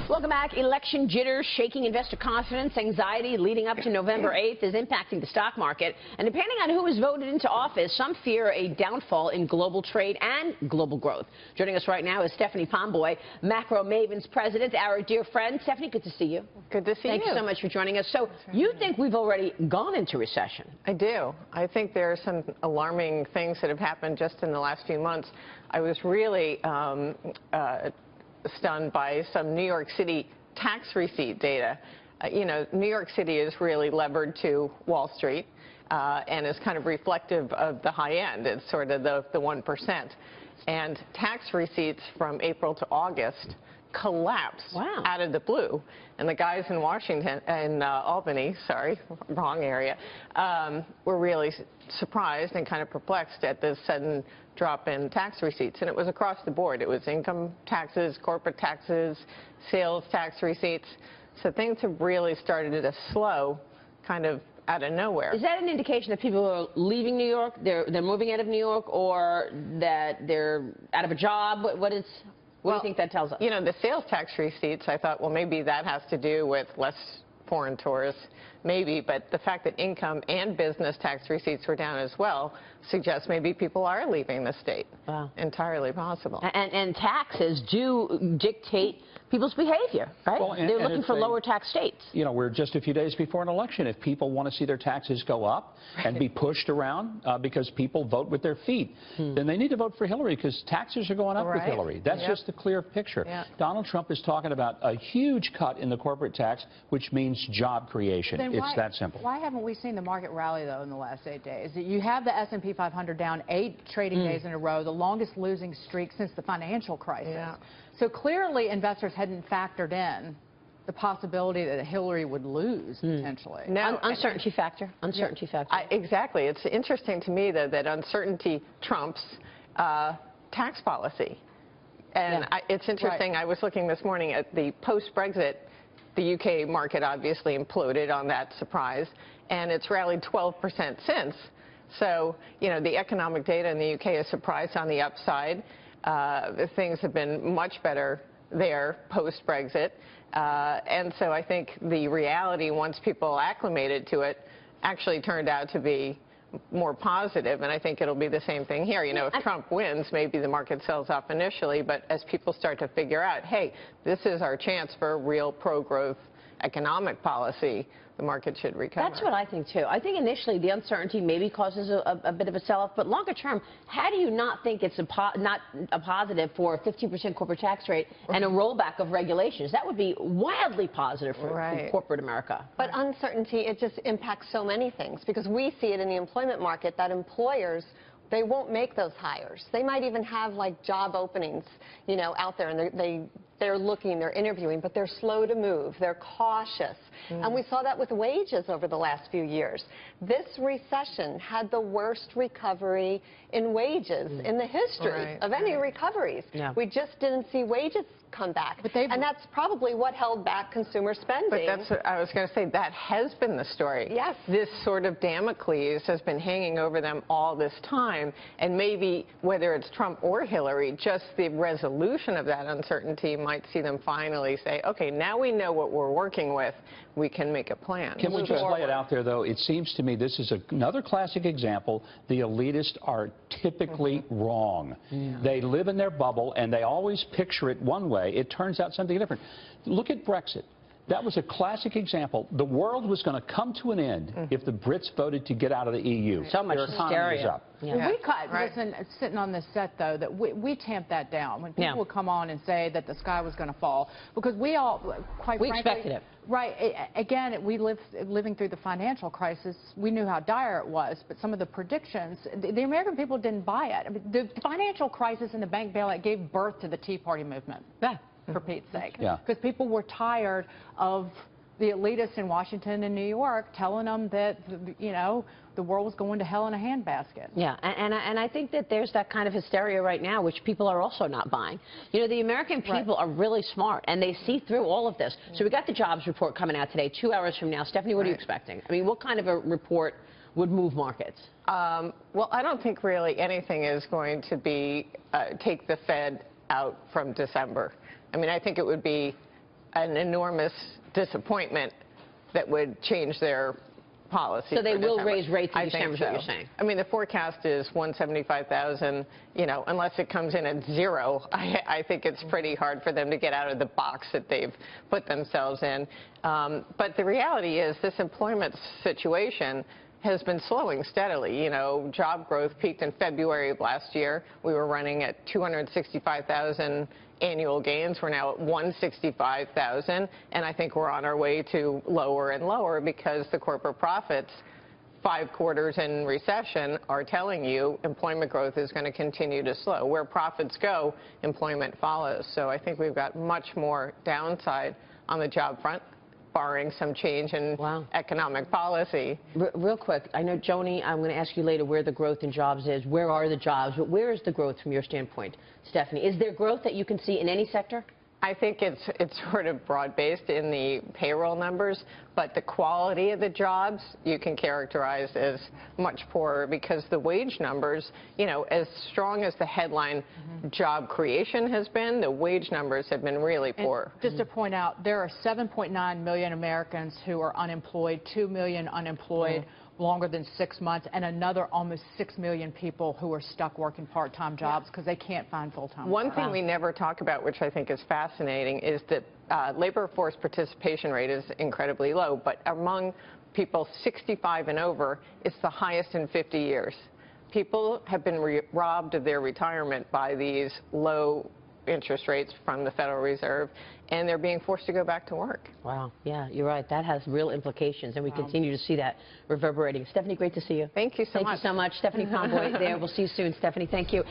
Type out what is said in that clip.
Welcome back. Election jitters, shaking investor confidence, anxiety leading up to November 8th is impacting the stock market. And depending on who is voted into office, some fear a downfall in global trade and global growth. Joining us right now is Stephanie Pomboy, MacroMavens President, our dear friend. Stephanie, good to see you. Good to see you. Thank you so much for joining us. So you think we've already gone into recession? I do. I think there are some alarming things that have happened just in the last few months. I was really stunned by some New York City tax receipt data. You know, New York City is really levered to Wall Street and is kind of reflective of the high end. It's sort of the 1%. And tax receipts from April to August collapsed out of the blue. And the guys in Washington and Albany, sorry, wrong area, were really surprised and kind of perplexed at this sudden drop in tax receipts. And it was across the board. It was income taxes, corporate taxes, sales tax receipts. So things have really started to slow kind of out of nowhere. Is that an indication that people are leaving New York, they're moving out of New York, or that they're out of a job? What do you think that tells us? You know, the sales tax receipts, I thought, well, maybe that has to do with less foreign tourists, maybe, but the fact that income and business tax receipts were down as well suggests maybe people are leaving the state. Wow. Entirely possible. And taxes do dictate people's behavior, right? Well, they're looking for lower tax states. You know, we're just a few days before an election. If people want to see their taxes go up and be pushed around because people vote with their feet, then they need to vote for Hillary because taxes are going up with Hillary. That's just the clear picture. Donald Trump is talking about a huge cut in the corporate tax, which means job creation. It's that simple. Why haven't we seen the market rally, though, in the last 8 days? You have the S&P 500 down 8 trading days in a row, the longest losing streak since the financial crisis. So clearly investors hadn't factored in the possibility that Hillary would lose, potentially. No, uncertainty factor. Uncertainty factor. Exactly. It's interesting to me, though, that uncertainty trumps tax policy. And it's interesting. I was looking this morning at the post-Brexit. The UK market obviously imploded on that surprise, and it's rallied 12% since. So, you know, the economic data in the UK is surprised on the upside. Things have been much better there post-Brexit. And so I think the reality, once people acclimated to it, actually turned out to be more positive, and I think it'll be the same thing here. You know, if Trump wins, maybe the market sells off initially, but as people start to figure out, hey, this is our chance for real pro-growth economic policy, the market should recover. That's what I think, too. I think initially the uncertainty maybe causes a bit of a sell-off, but longer term, how do you not think it's not a positive for a 15% corporate tax rate and a rollback of regulations? That would be wildly positive for corporate America. But uncertainty, it just impacts so many things, because we see it in the employment market that employers, they won't make those hires. They might even have, like, job openings, you know, out there, and they're looking, they're interviewing, but they're slow to move. They're cautious. And we saw that with wages over the last few years. This recession had the worst recovery in wages in the history of any recoveries. We just didn't see wages come back. And that's probably what held back consumer spending. But that's what I was going to say. That has been the story. Yes. This sort of Damocles has been hanging over them all this time. And maybe, whether it's Trump or Hillary, just the resolution of that uncertainty might see them finally say, okay, now we know what we're working with. We can make a plan. Can we just lay it out there, though? It seems to me this is another classic example. The elitists are typically wrong. They live in their bubble, and they always picture it one way. It turns out something different. Look at Brexit. That was a classic example. The world was going to come to an end if the Brits voted to get out of the EU. So much hysteria. Well, listen, sitting on this set, though, that we tamped that down when people would come on and say that the sky was going to fall, because we all, quite frankly, expected it. Again, living through the financial crisis, we knew how dire it was, but some of the predictions, the American people didn't buy it. I mean, the financial crisis and the bank bailout gave birth to the Tea Party movement. For Pete's sake. Because people were tired of the elitists in Washington and New York telling them that, you know, the world was going to hell in a handbasket. And I think that there's that kind of hysteria right now, which people are also not buying. You know, the American people are really smart, and they see through all of this. So we got the jobs report coming out today, 2 hours from now. Stephanie, what are you expecting? I mean, what kind of a report would move markets? Well, I don't think really anything is going to be take the Fed out from December. I mean, I think it would be an enormous disappointment that would change their policy. So they will December. raise rates in I December, think is what so. you're saying. I mean, the forecast is 175,000, you know, unless it comes in at zero, I think it's pretty hard for them to get out of the box that they've put themselves in. But the reality is this employment situation has been slowing steadily. You know, job growth peaked in February of last year. We were running at 265,000 annual gains. We're now at 165,000, and I think we're on our way to lower and lower because the corporate profits, 5 quarters in recession, are telling you employment growth is going to continue to slow. Where profits go, employment follows. So I think we've got much more downside on the job front, barring some change in economic policy. Real quick, I know, Joni, I'm going to ask you later where the growth in jobs is. Where are the jobs? But where is the growth from your standpoint, Stephanie? Is there growth that you can see in any sector? I think it's sort of broad-based in the payroll numbers, but the quality of the jobs you can characterize as much poorer because the wage numbers, you know, as strong as the headline job creation has been, the wage numbers have been really poor. And just to point out, there are 7.9 million Americans who are unemployed, 2 million unemployed longer than 6 months, and another almost 6 million people who are stuck working part-time jobs because they can't find full-time One jobs. thing we never talk about, which I think is fascinating, is that labor force participation rate is incredibly low, but among people 65 and over, it's the highest in 50 years. People have been robbed of their retirement by these low interest rates from the Federal Reserve, and they're being forced to go back to work. Wow. Yeah, you're right. That has real implications, and we continue to see that reverberating. Stephanie, great to see you. Thank you so much. Thank you so much. Stephanie Pomboy there. We'll see you soon, Stephanie. Thank you.